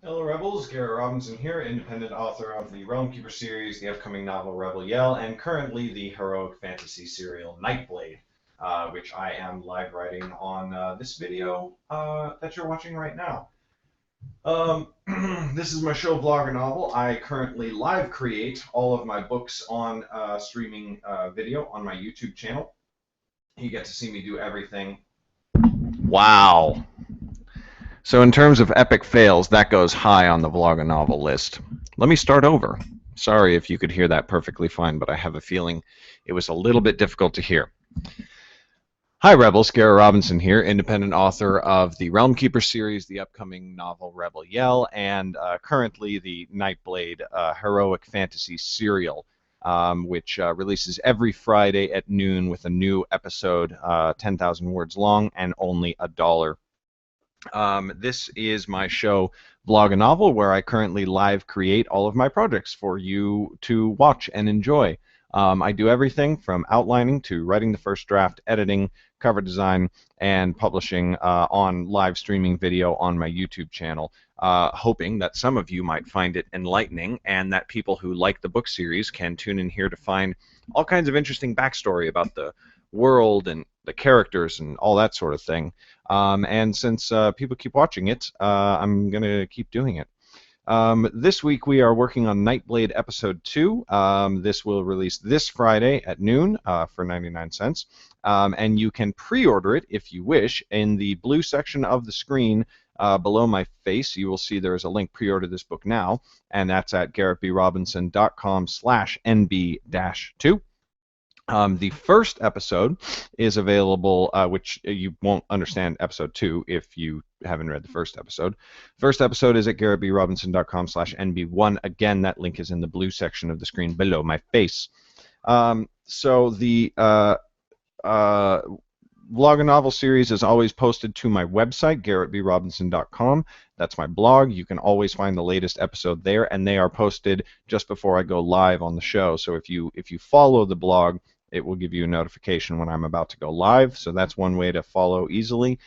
Hello Rebels, Garrett Robinson here, independent author of the Realm Keeper series, the upcoming novel Rebel Yell, and currently the heroic fantasy serial Nightblade, which I am live writing on this video that you're watching right now. This is my show VlogaNovel. I currently live create all of my books on streaming video on my YouTube channel. You get to see me do everything. Wow. So in terms of epic fails, that goes high on the VlogaNovel list. Let me start over. Sorry if you could hear that perfectly fine, but I have a feeling it was a little bit difficult to hear. Hi Rebels, Garrett Robinson here, independent author of the Realm Keeper series, the upcoming novel Rebel Yell, and currently the Nightblade heroic fantasy serial, which releases every Friday at noon with a new episode, 10,000 words long and only $1. This is my show, VlogaNovel, where I currently live create all of my projects for you to watch and enjoy. I do everything from outlining to writing the first draft, editing, cover design, and publishing on live streaming video on my YouTube channel, hoping that some of you might find it enlightening and that people who like the book series can tune in here to find all kinds of interesting backstory about the world and the characters and all that sort of thing. And since people keep watching it, I'm going to keep doing it. This week we are working on Nightblade Episode 2. This will release this Friday at noon for 99 cents. And you can pre-order it if you wish. In the blue section of the screen below my face, you will see there is a link, pre-order this book now, and that's at garrettbrobinson.com/nb-2. The first episode is available, which you won't understand episode 2 if you haven't read the first episode. First episode is at garrettbrobinson.com/nb1. Again, that link is in the blue section of the screen below my face. So the VlogaNovel series is always posted to my website, garrettbrobinson.com. That's my blog. You can always find the latest episode there, and they are posted just before I go live on the show. So if you follow the blog, it will give you a notification when I'm about to go live. So that's one way to follow easily.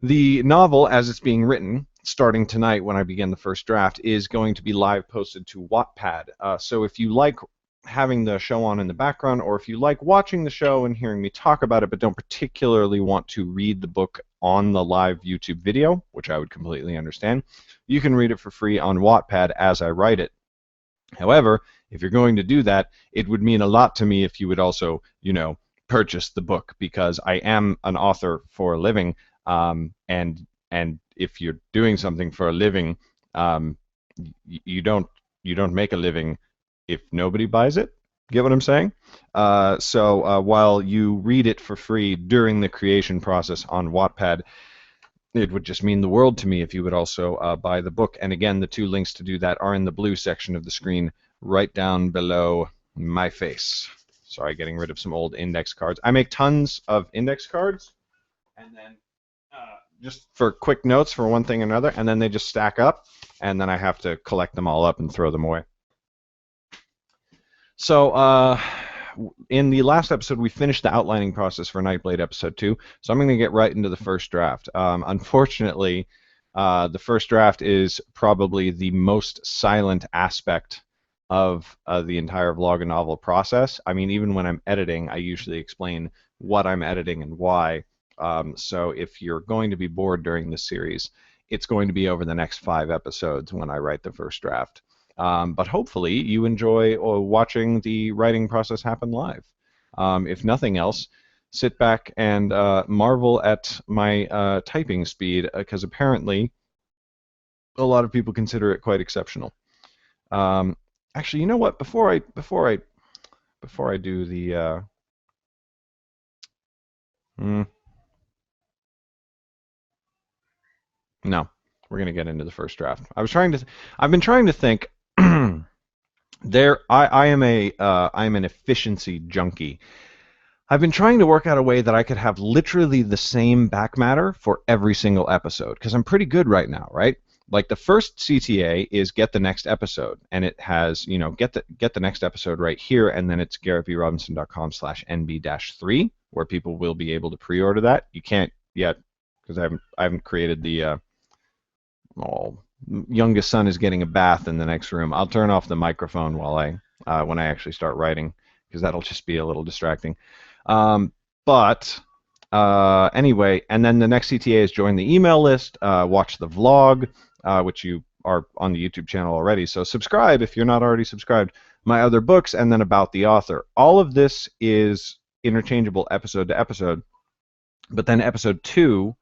The novel, as it's being written, starting tonight when I begin the first draft, is going to be live posted to Wattpad. So if you like having the show on in the background, or if you like watching the show and hearing me talk about it but don't particularly want to read the book on the live YouTube video, which I would completely understand, you can read it for free on Wattpad as I write it. However, if you're going to do that, it would mean a lot to me if you would also, purchase the book, because I am an author for a living, and if you're doing something for a living, you don't make a living if nobody buys it. Get what I'm saying? So while you read it for free during the creation process on Wattpad, it would just mean the world to me if you would also buy the book. And again, the two links to do that are in the blue section of the screen right down below my face. Sorry, getting rid of some old index cards. I make tons of index cards, and then just for quick notes for one thing or another, and then they just stack up, and then I have to collect them all up and throw them away. So in the last episode, we finished the outlining process for Nightblade Episode 2, so I'm going to get right into the first draft. Unfortunately, the first draft is probably the most silent aspect of the entire VlogaNovel process. I mean, even when I'm editing, I usually explain what I'm editing and why. So if you're going to be bored during this series, it's going to be over the next 5 episodes when I write the first draft. But hopefully you enjoy watching the writing process happen live. If nothing else, sit back and marvel at my typing speed, because apparently a lot of people consider it quite exceptional. Actually, you know what? Before I do the no, we're gonna get into the first draft. I've been trying to think. I am an efficiency junkie. I've been trying to work out a way that I could have literally the same back matter for every single episode, because I'm pretty good right now, right? Like the first CTA is get the next episode, and it has, get the next episode right here, and then it's garrettbrobinson.com/nb-3, where people will be able to pre-order that. You can't yet, because I haven't created the youngest son is getting a bath in the next room. I'll turn off the microphone while when I actually start writing, because that'll just be a little distracting. But anyway, and then the next CTA is join the email list, watch the vlog, which you are on the YouTube channel already. So subscribe if you're not already subscribed. My other books, and then about the author. All of this is interchangeable episode to episode. But then episode 2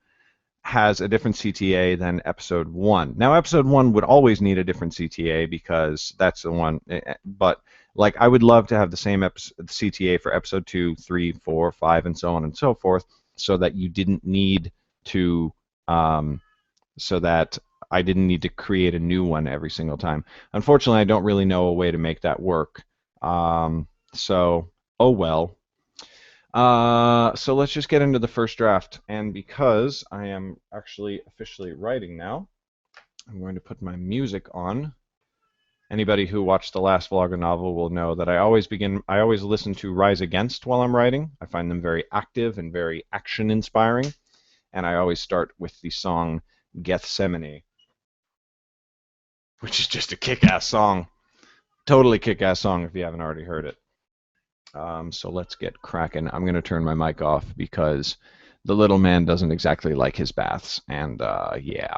has a different CTA than episode 1. Now, episode 1 would always need a different CTA because that's the one. But like, I would love to have the same CTA for episode 2, 3, 4, 5, and so on and so forth, so that you didn't need to, so that I didn't need to create a new one every single time. Unfortunately, I don't really know a way to make that work. So, oh well. So let's just get into the first draft. And because I am actually officially writing now, I'm going to put my music on. Anybody who watched the last VlogaNovel will know that I always listen to Rise Against while I'm writing. I find them very active and very action inspiring. And I always start with the song Gethsemane, which is just a kick-ass song. Totally kick-ass song if you haven't already heard it. So let's get cracking. I'm going to turn my mic off because the little man doesn't exactly like his baths. And yeah,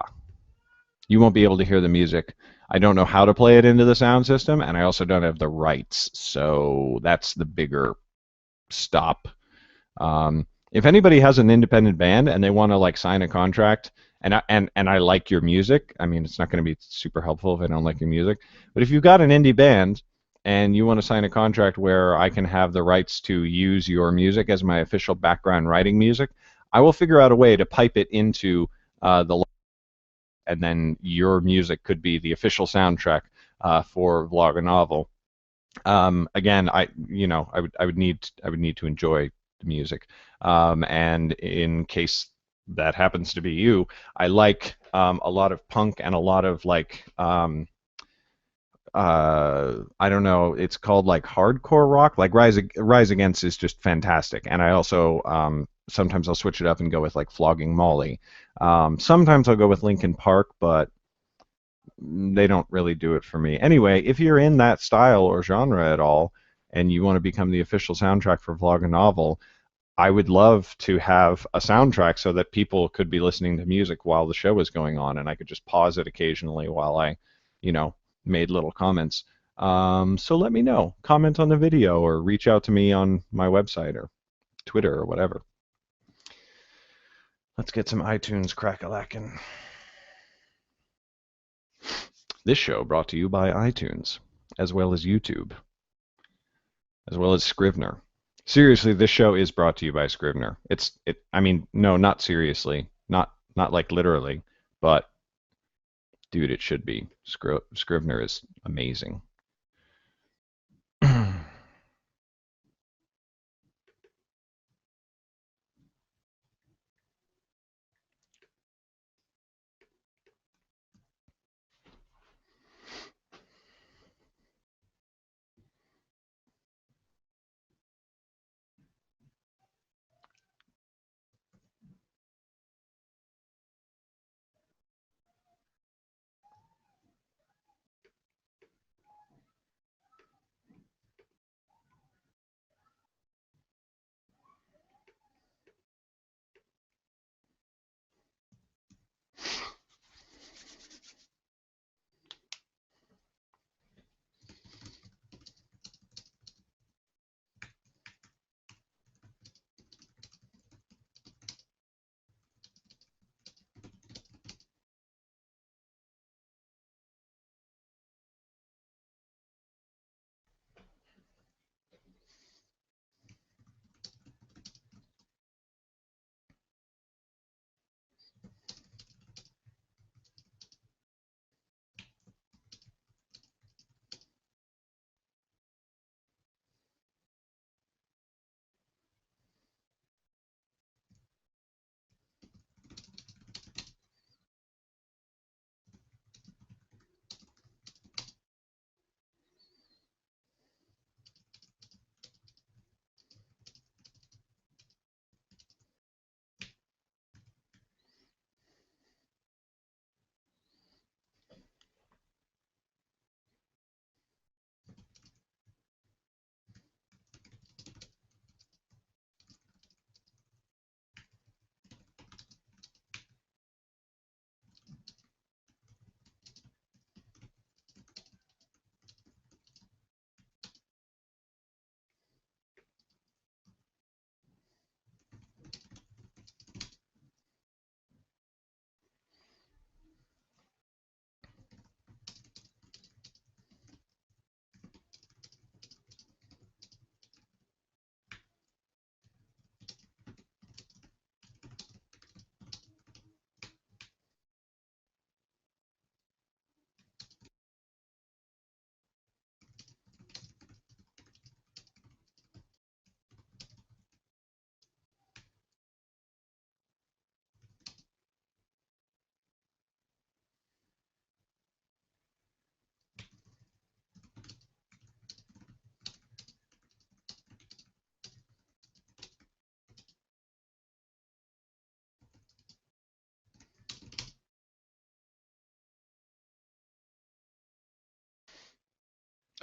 you won't be able to hear the music. I don't know how to play it into the sound system, and I also don't have the rights. So that's the bigger stop. If anybody has an independent band and they want to like sign a contract, and I like your music, I mean, it's not going to be super helpful if I don't like your music. But if you've got an indie band and you want to sign a contract where I can have the rights to use your music as my official background writing music, I will figure out a way to pipe it into the, and then your music could be the official soundtrack for VlogaNovel. Again, I would need to enjoy the music, and in case that happens to be you, I like a lot of punk and a lot of like I don't know, it's called like hardcore rock. Like Rise Against is just fantastic, and I also sometimes I'll switch it up and go with like Flogging Molly. Sometimes I'll go with Linkin Park, but they don't really do it for me. Anyway, if you're in that style or genre at all, and you want to become the official soundtrack for VlogaNovel, I would love to have a soundtrack so that people could be listening to music while the show is going on, and I could just pause it occasionally while I, you know, made little comments. So let me know. Comment on the video or reach out to me on my website or Twitter or whatever. Let's get some iTunes crack-a-lackin'. This show brought to you by iTunes, as well as YouTube, as well as Scrivener. Seriously, this show is brought to you by Scrivener. I mean, no, not seriously, not like literally, but dude, it should be. Scrivener is amazing.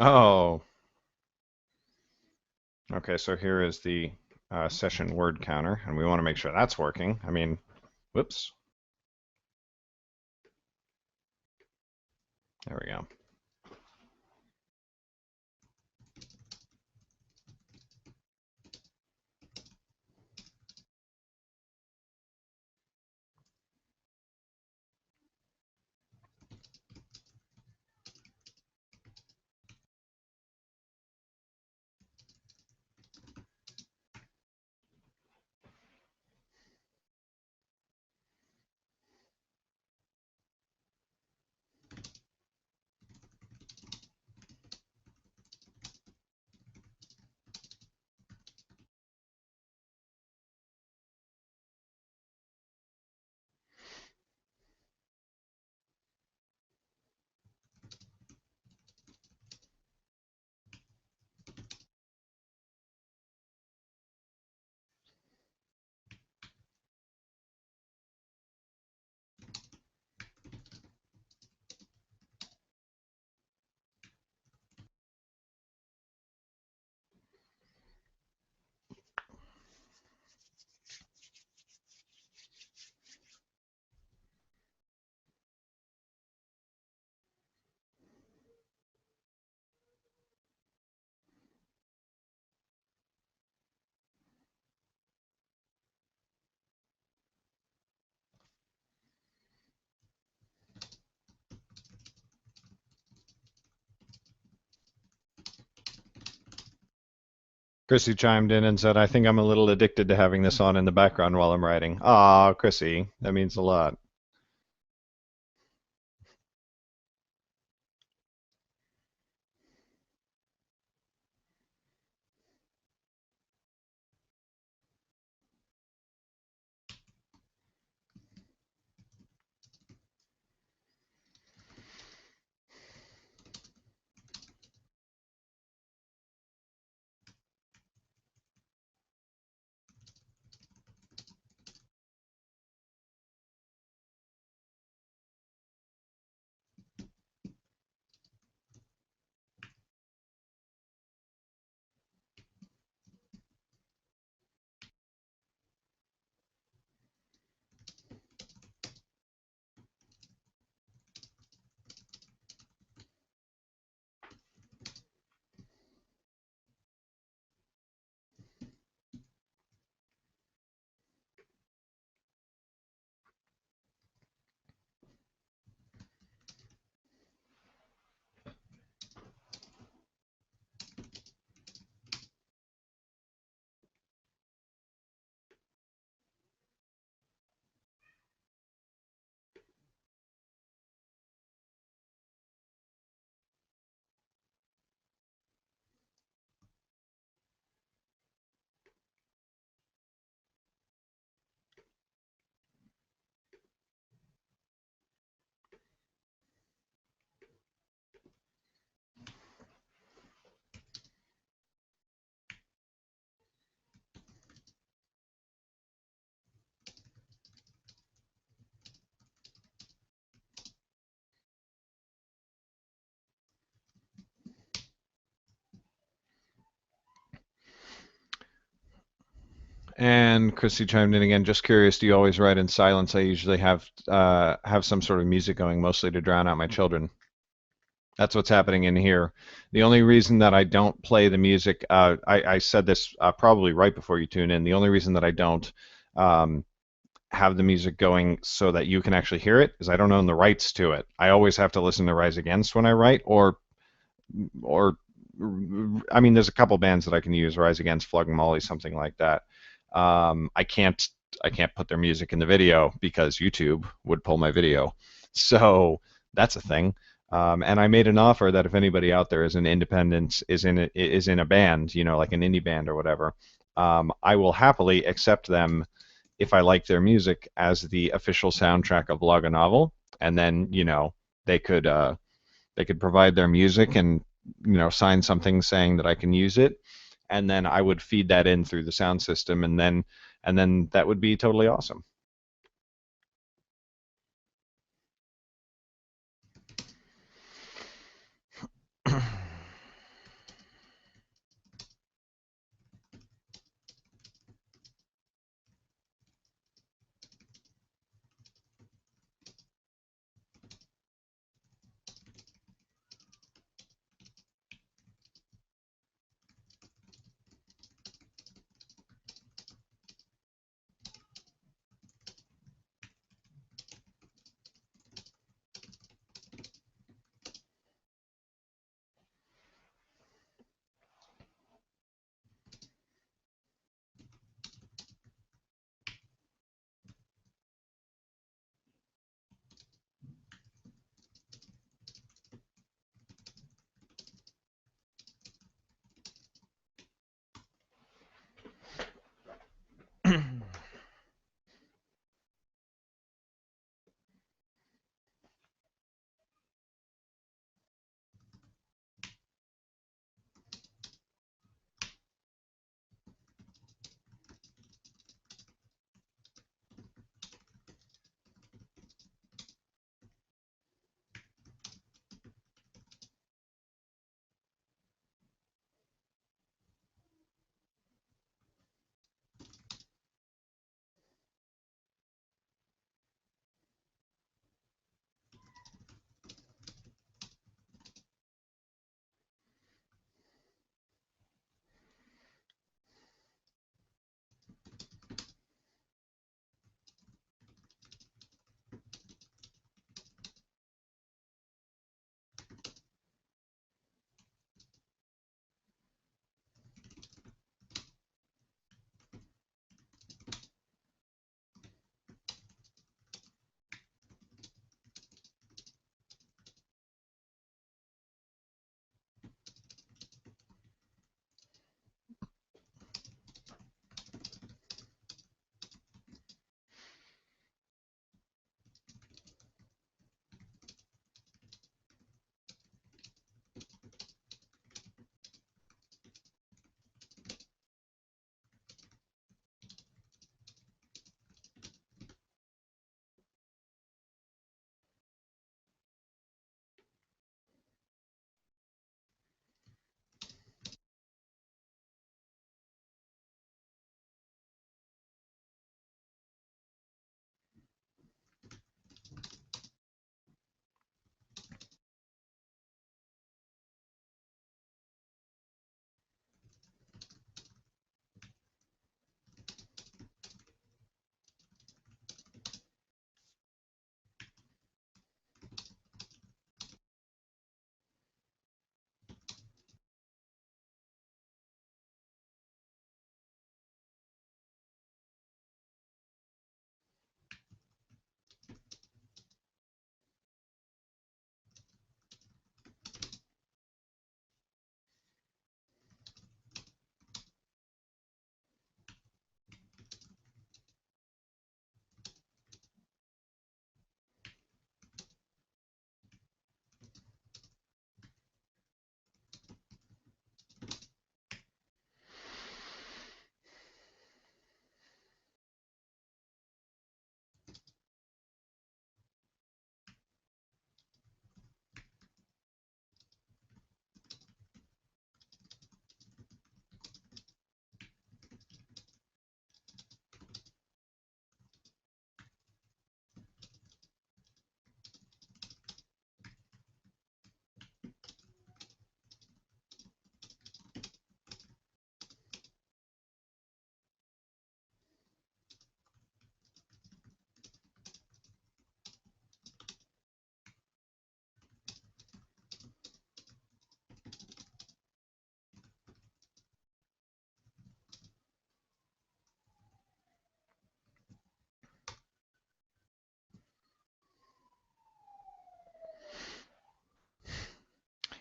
Oh, okay. So here is the session word counter, and we want to make sure that's working. I mean, whoops. There we go. Chrissy chimed in and said, I think I'm a little addicted to having this on in the background while I'm writing. Ah, Chrissy, that means a lot. And Chrissy chimed in again. Just curious, do you always write in silence? I usually have some sort of music going, mostly to drown out my children. That's what's happening in here. The only reason that I don't play the music, I said this probably right before you tune in. The only reason that I don't um, have the music going so that you can actually hear it is I don't own the rights to it. I always have to listen to Rise Against when I write, or I mean, there's a couple bands that I can use, Rise Against, Flogging Molly, something like that. I can't put their music in the video because YouTube would pull my video. So that's a thing. And I made an offer that if anybody out there is an independent, is in a band, you know, like an indie band or whatever, I will happily accept them if I like their music as the official soundtrack of VlogaNovel, and then they could uh, they could provide their music and sign something saying that I can use it, and then I would feed that in through the sound system, and then that would be totally awesome.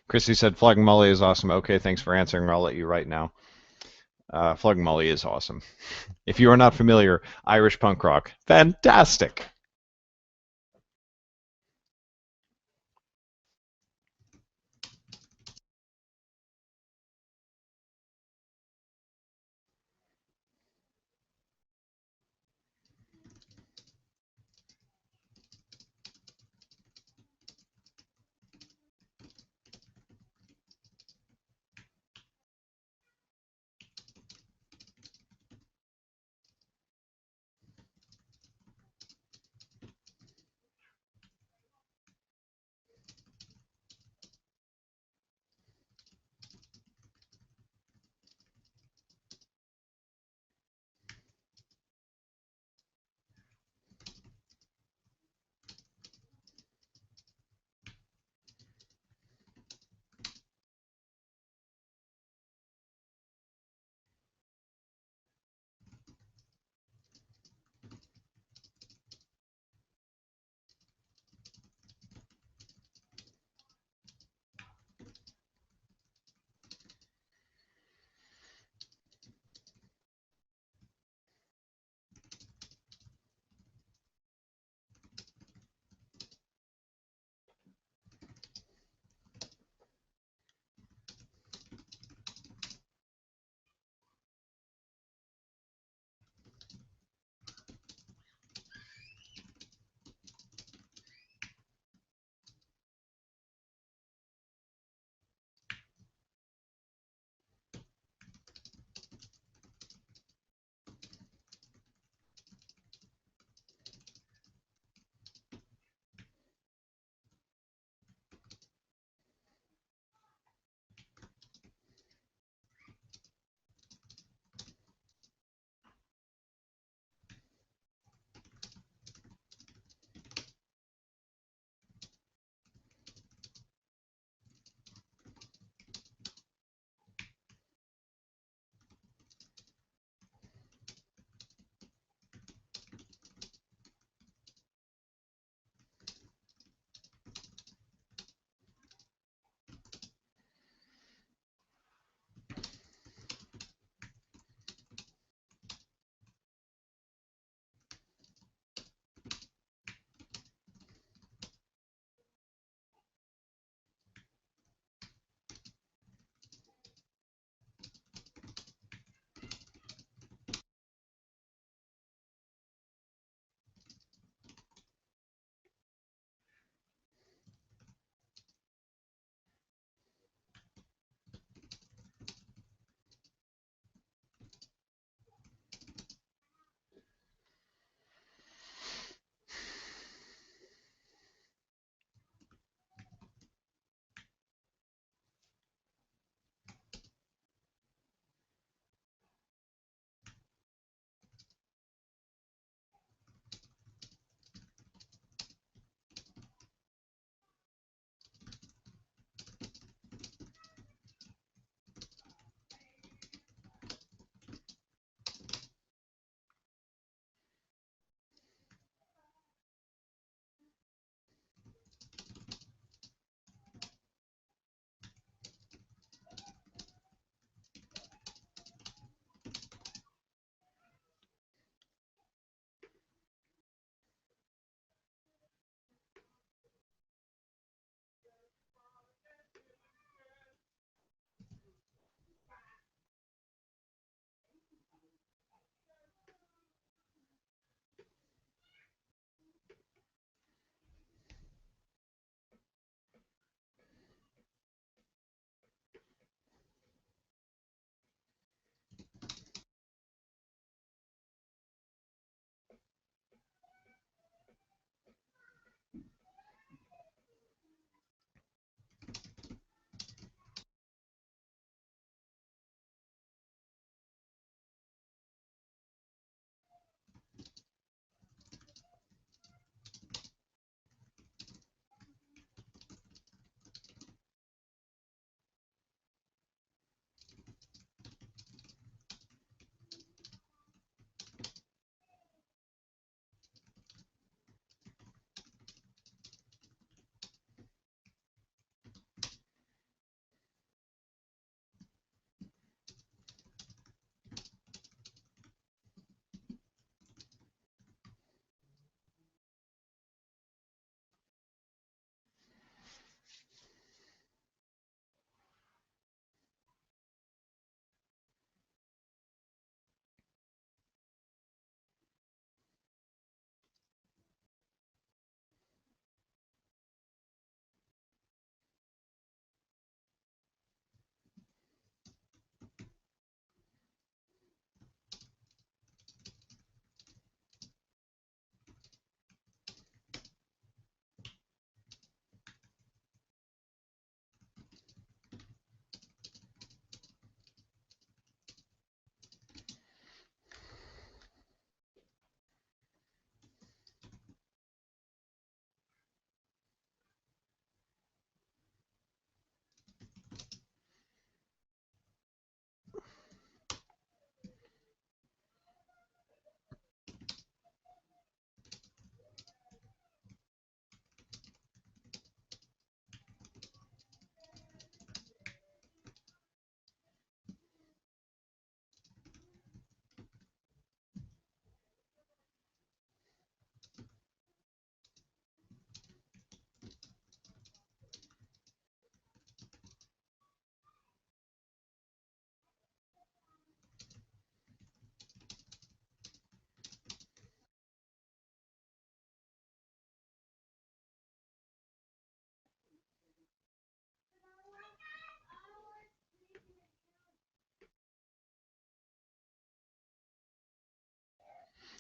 Chrissy said Flogging Molly is awesome. Okay, thanks for answering. I'll let you write now. Flogging Molly is awesome. If you are not familiar, Irish punk rock. Fantastic.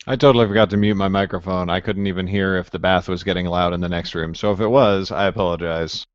I totally forgot to mute my microphone. I couldn't even hear if the bath was getting loud in the next room. So if it was, I apologize.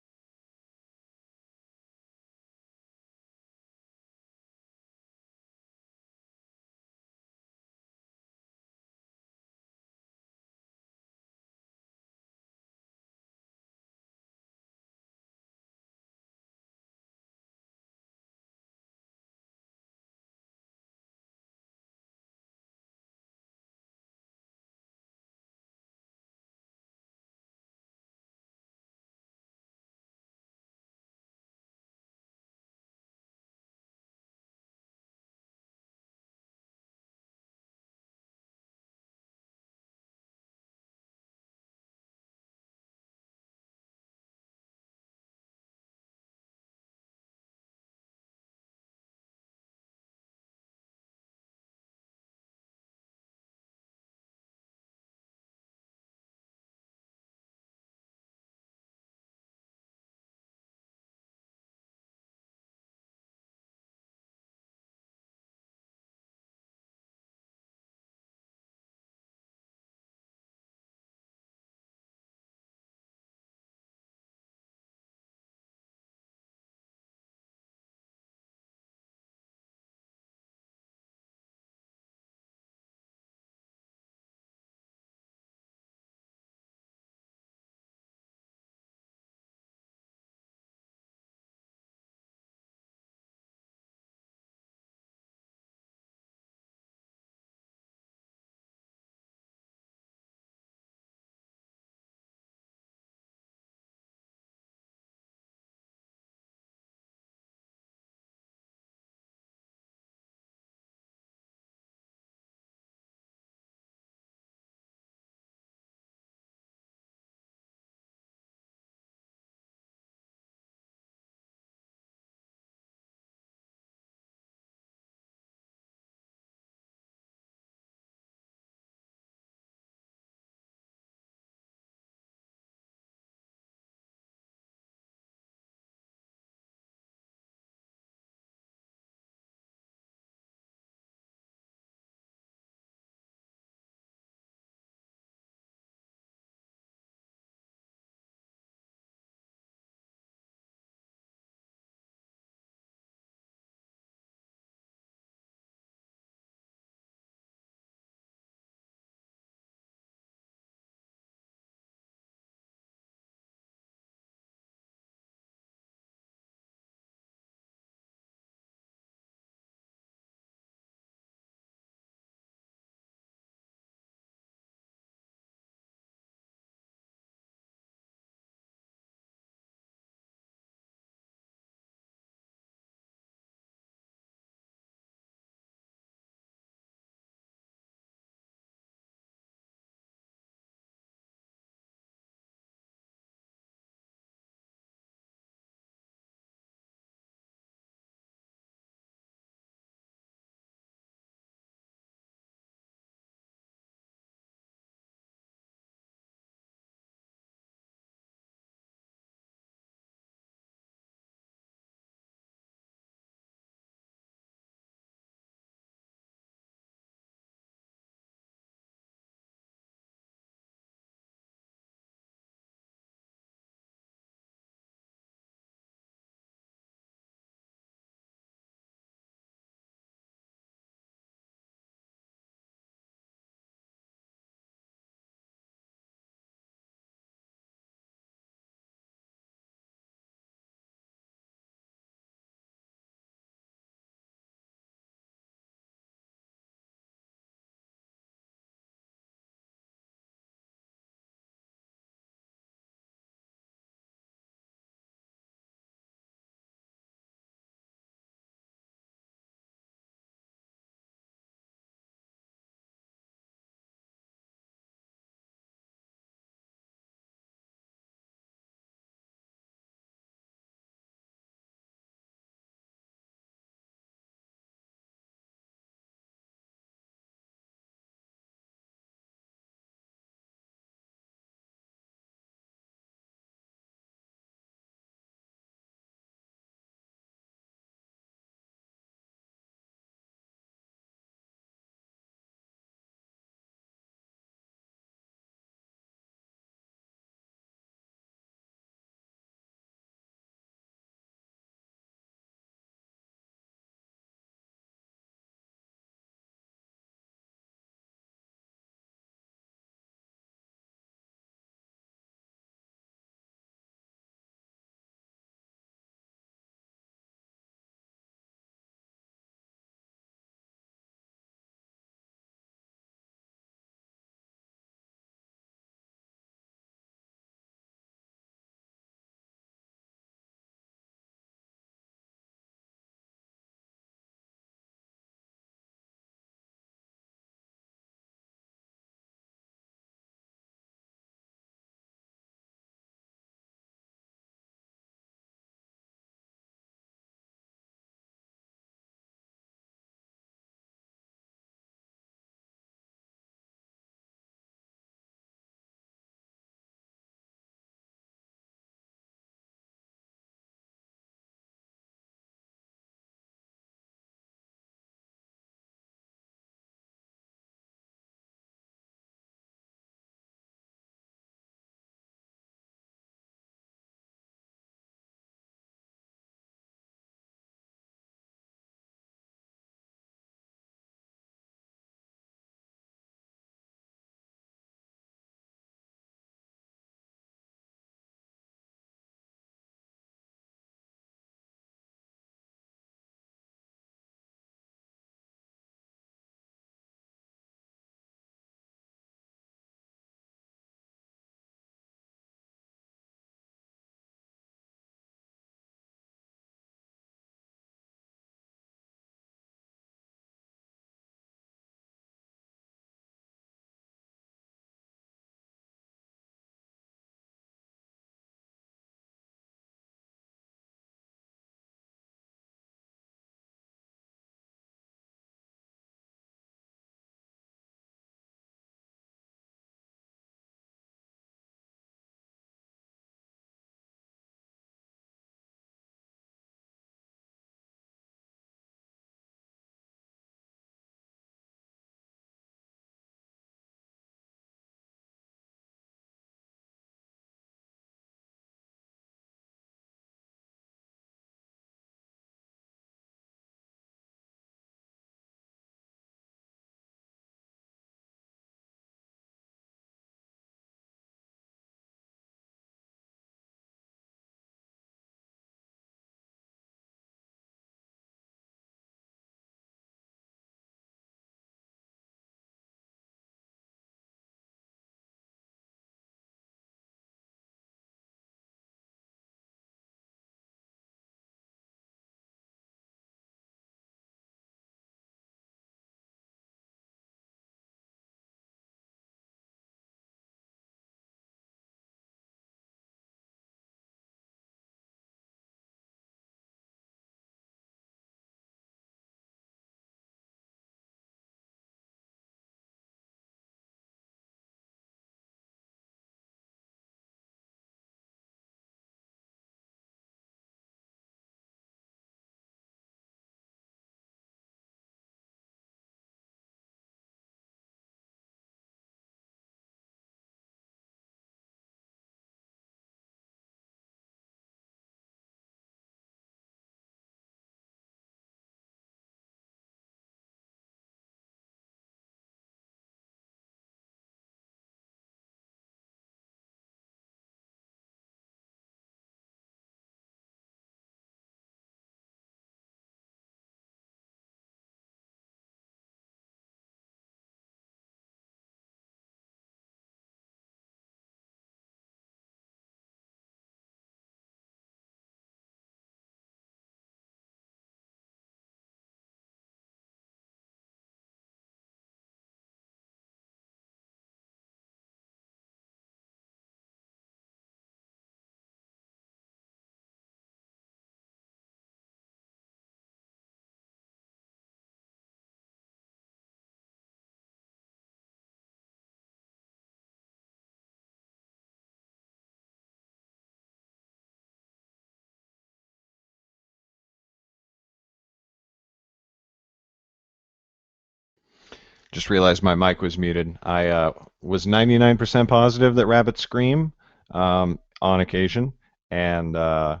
Just realized my mic was muted. I was 99% positive that rabbits scream on occasion, and the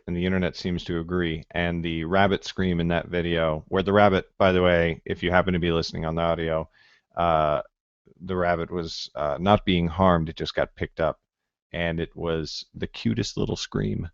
internet seems to agree. And the rabbit scream in that video, where the rabbit, by the way, if you happen to be listening on the audio, uh, the rabbit was not being harmed. It just got picked up, and it was the cutest little scream.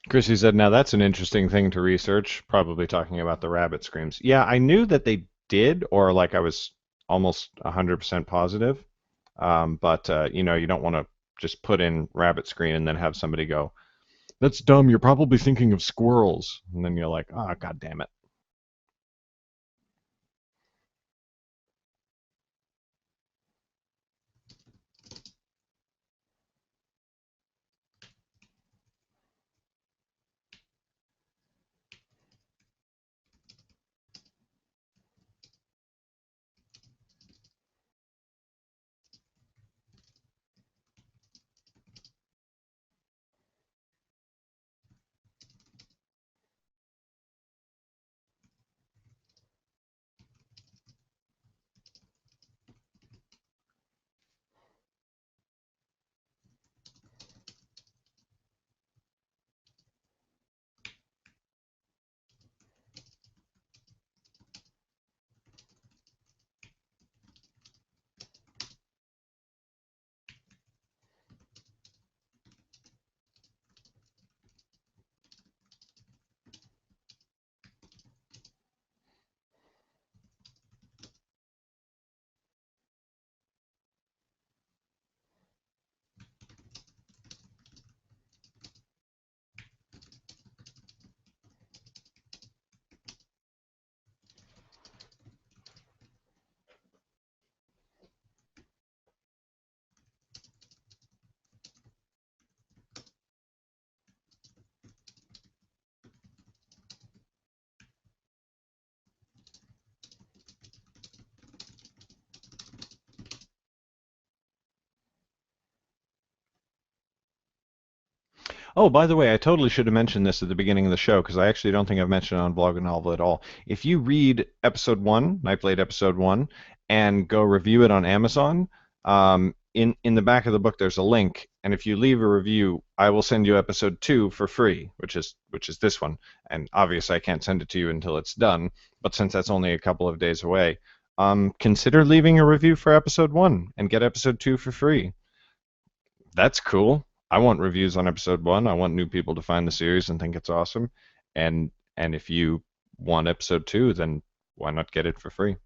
Chrissy said, now that's an interesting thing to research, probably talking about the rabbit screams. Yeah, I knew that they did, or like I was almost 100% positive. But you don't want to just put in rabbit screen and then have somebody go, "That's dumb. You're probably thinking of squirrels." And then you're like, "Oh, God damn it." Oh, by the way, I totally should have mentioned this at the beginning of the show because I actually don't think I've mentioned it on VlogaNovel at all. If you read episode 1, Nightblade episode 1, and go review it on Amazon, in the back of the book there's a link, and if you leave a review, I will send you episode 2 for free, which is this one. And obviously I can't send it to you until it's done, but since that's only a couple of days away, consider leaving a review for episode 1 and get episode 2 for free. That's cool. I want reviews on episode 1. I want new people to find the series and think it's awesome. And if you want episode 2, then why not get it for free?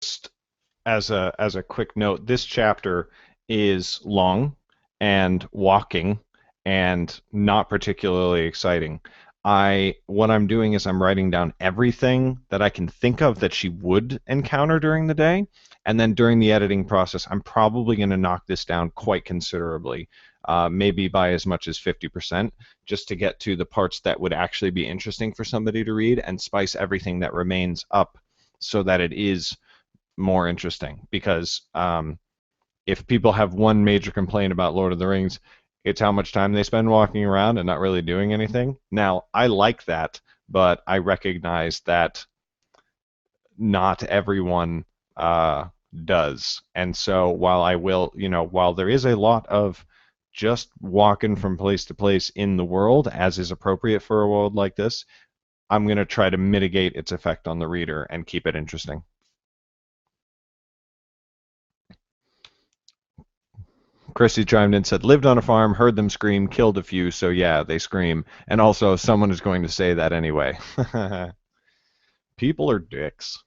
Just as a quick note, this chapter is long and walking and not particularly exciting. I what I'm doing is I'm writing down everything that I can think of that she would encounter during the day, and then during the editing process, I'm probably going to knock this down quite considerably, maybe by as much as 50%, just to get to the parts that would actually be interesting for somebody to read and spice everything that remains up so that it is more interesting. Because if people have one major complaint about Lord of the Rings, it's how much time they spend walking around and not really doing anything. Now, I like that, but I recognize that not everyone uh, does. And so while I will, while there is a lot of just walking from place to place in the world, as is appropriate for a world like this, I'm going to try to mitigate its effect on the reader and keep it interesting. Chrissy chimed in and said, lived on a farm, heard them scream, killed a few, so yeah, they scream. And also, someone is going to say that anyway. People are dicks.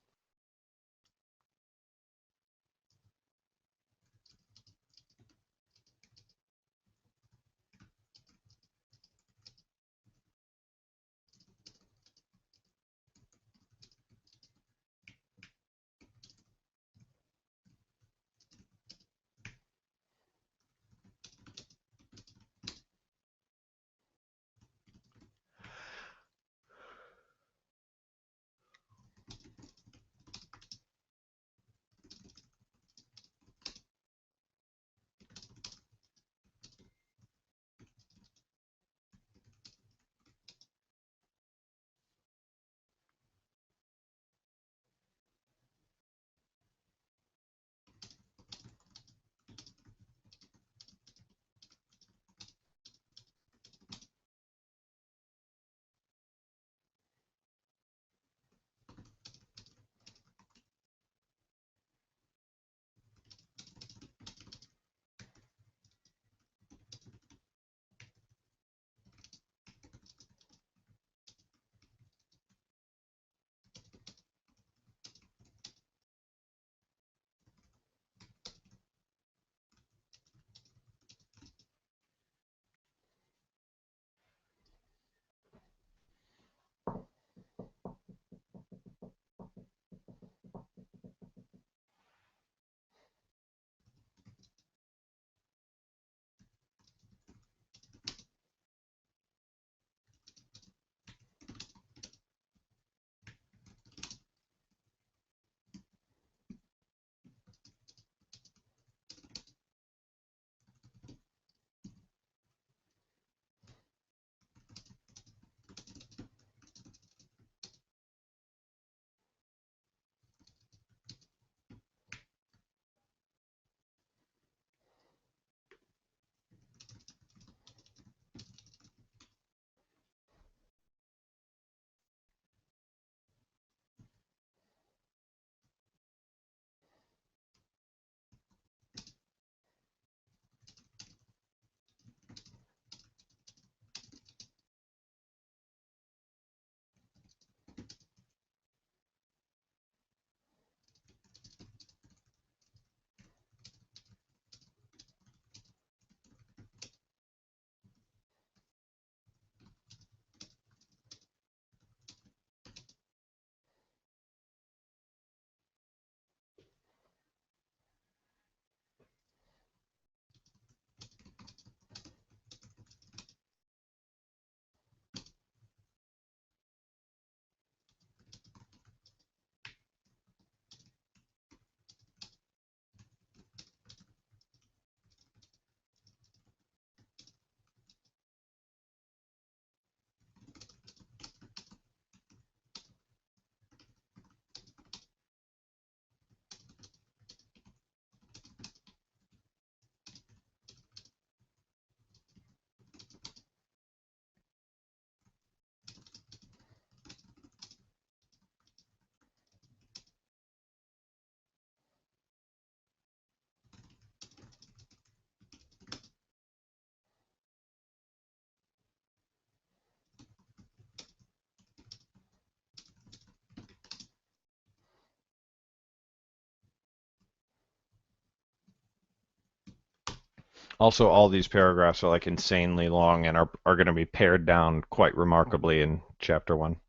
Also, all these paragraphs are like insanely long and are going to be pared down quite remarkably in chapter one.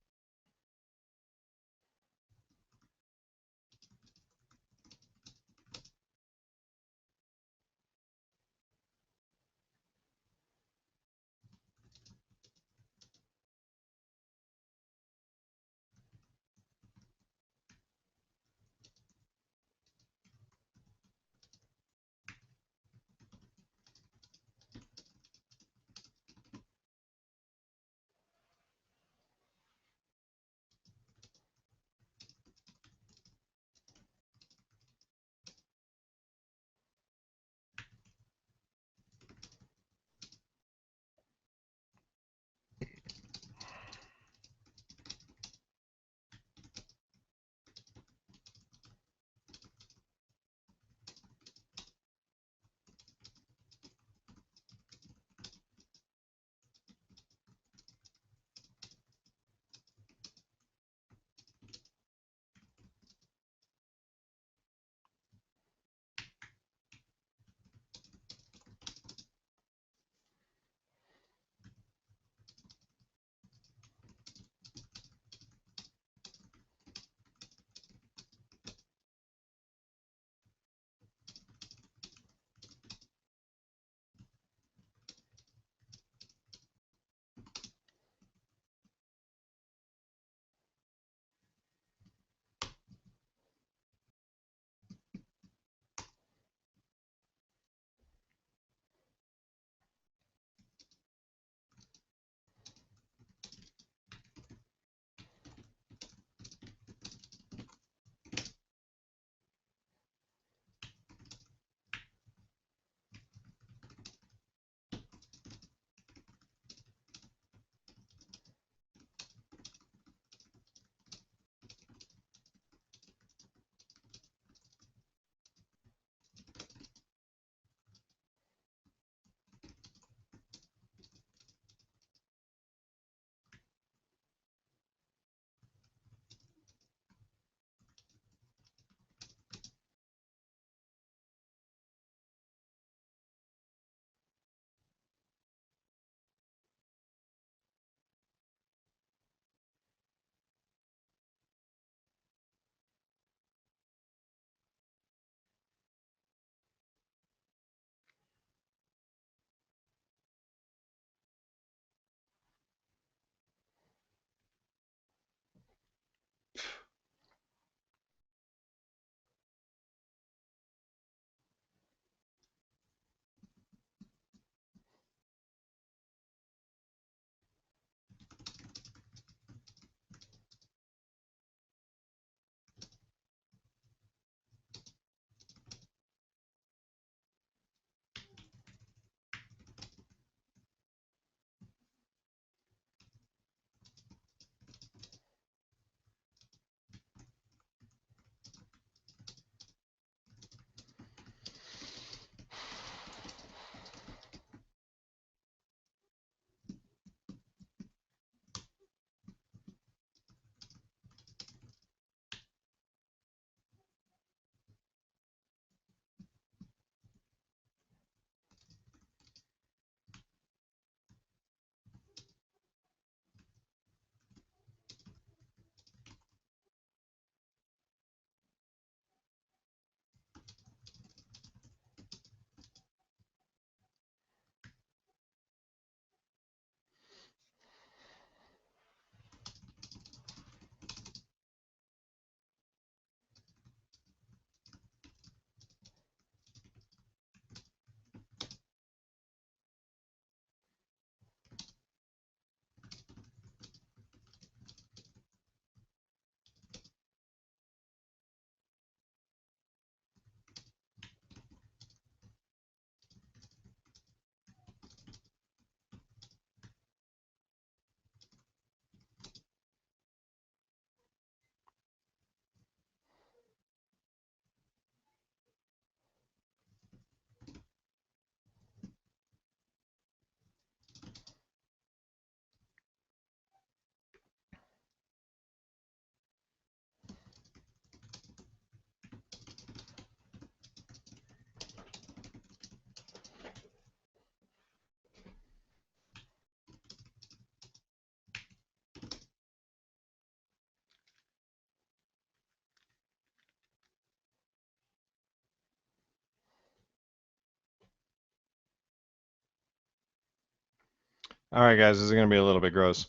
All right, guys, this is gonna be a little bit gross.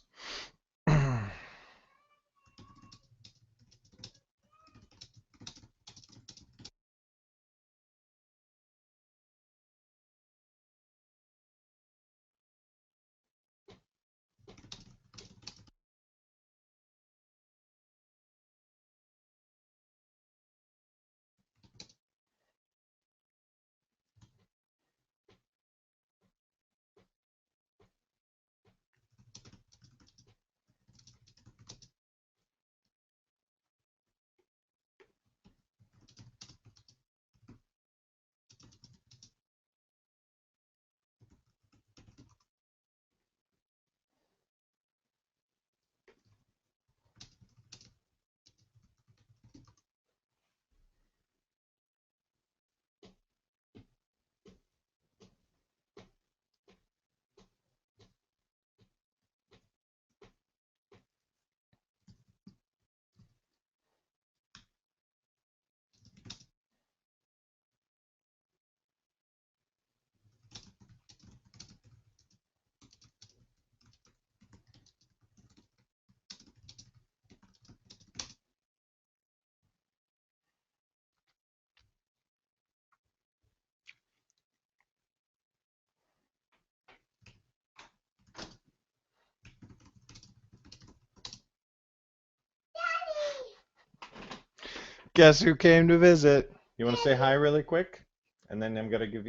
Guess who came to visit? You want to say hi really quick? And then I gotta give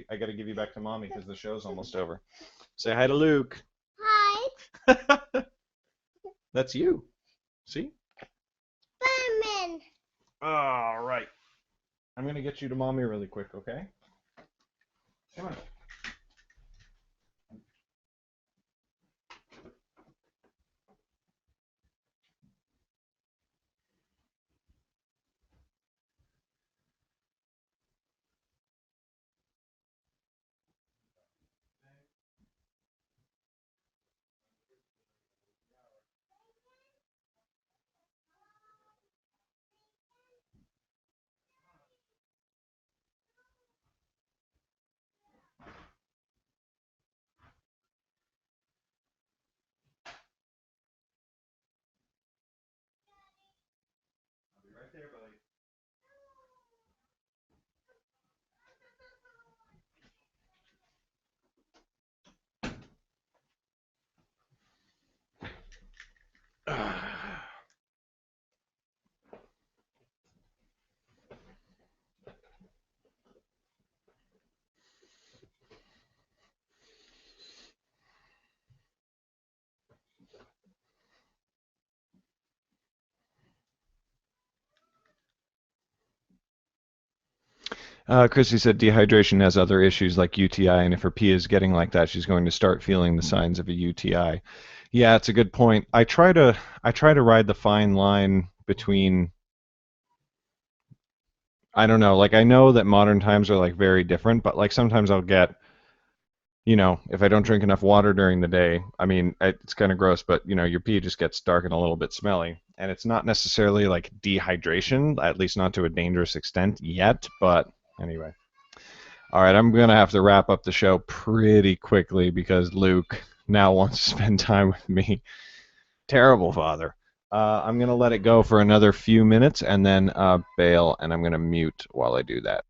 you back to mommy because the show's almost over. Say hi to Luke. Hi, That's you. See? Berman. All right. I'm gonna get you to mommy really quick, okay? Come on. I'll be right there, buddy. Chrissy said dehydration has other issues like UTI, and if her pee is getting like that, she's going to start feeling the signs of a UTI. Yeah, it's a good point. I try to ride the fine line between I don't know, like I know that modern times are like very different, but like sometimes I'll get if I don't drink enough water during the day, I mean, it's kind of gross, but your pee just gets dark and a little bit smelly. And it's not necessarily like dehydration, at least not to a dangerous extent yet, but anyway. All right, I'm going to have to wrap up the show pretty quickly because Luke now wants to spend time with me. Terrible father. I'm going to let it go for another few minutes and then bail, and I'm going to mute while I do that.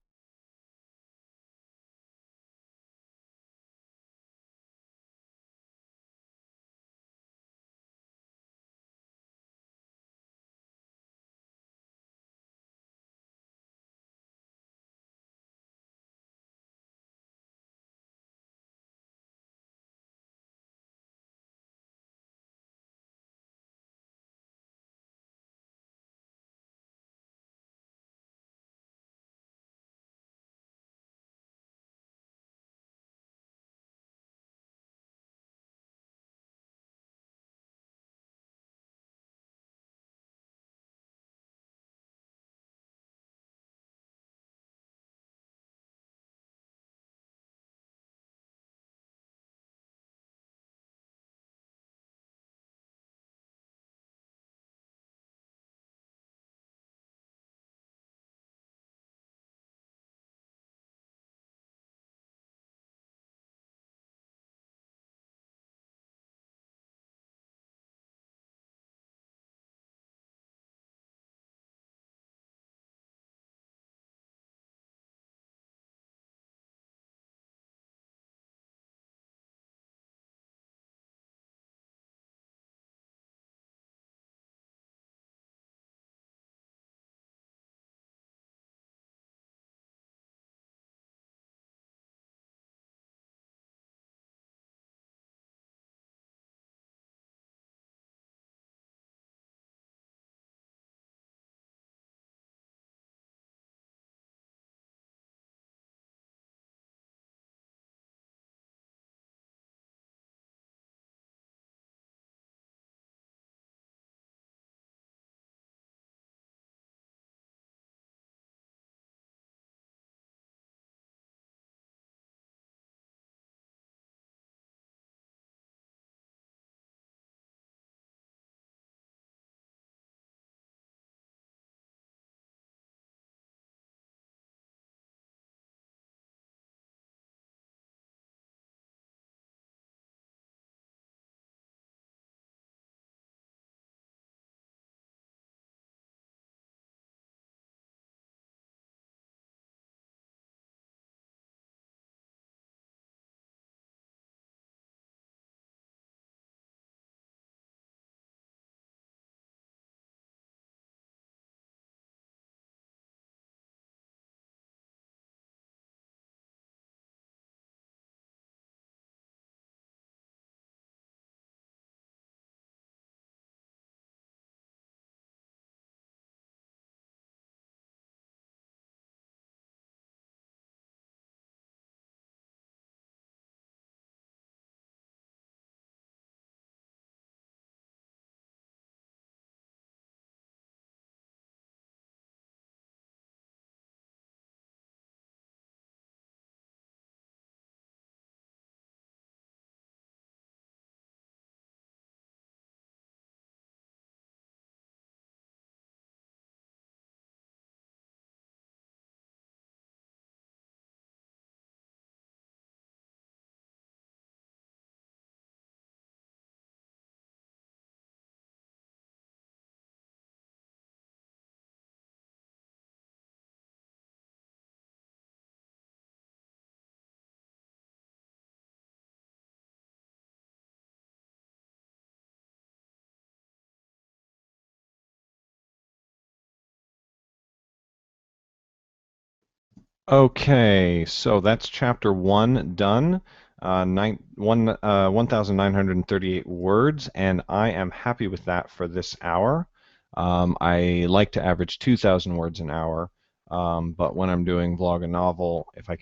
Okay, so that's chapter 1 done. 1,938 words, and I am happy with that for this hour. I like to average 2,000 words an hour, but when I'm doing VlogaNovel, if I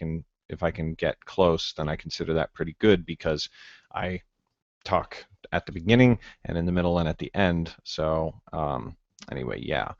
can get close, then I consider that pretty good because I talk at the beginning and in the middle and at the end. So anyway, yeah.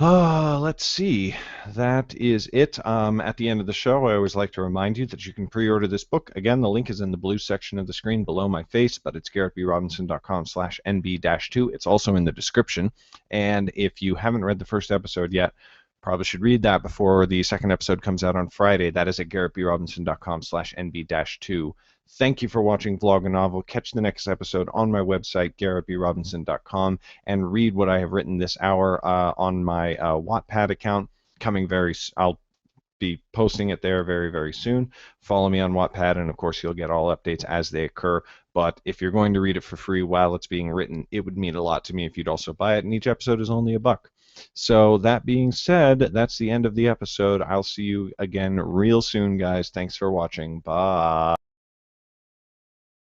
Let's see. That is it. At the end of the show, I always like to remind you that you can pre-order this book. Again, the link is in the blue section of the screen below my face, but it's garrettbrobinson.com/nb-2. It's also in the description. And if you haven't read the first episode yet, probably should read that before the second episode comes out on Friday. That is at garrettbrobinson.com/nb-2. Thank you for watching VlogaNovel. Catch the next episode on my website, garrettbrobinson.com, and read what I have written this hour on my Wattpad account. I'll be posting it there very, very soon. Follow me on Wattpad, and of course, you'll get all updates as they occur. But if you're going to read it for free while it's being written, it would mean a lot to me if you'd also buy it, and each episode is only $1. So that being said, that's the end of the episode. I'll see you again real soon, guys. Thanks for watching. Bye.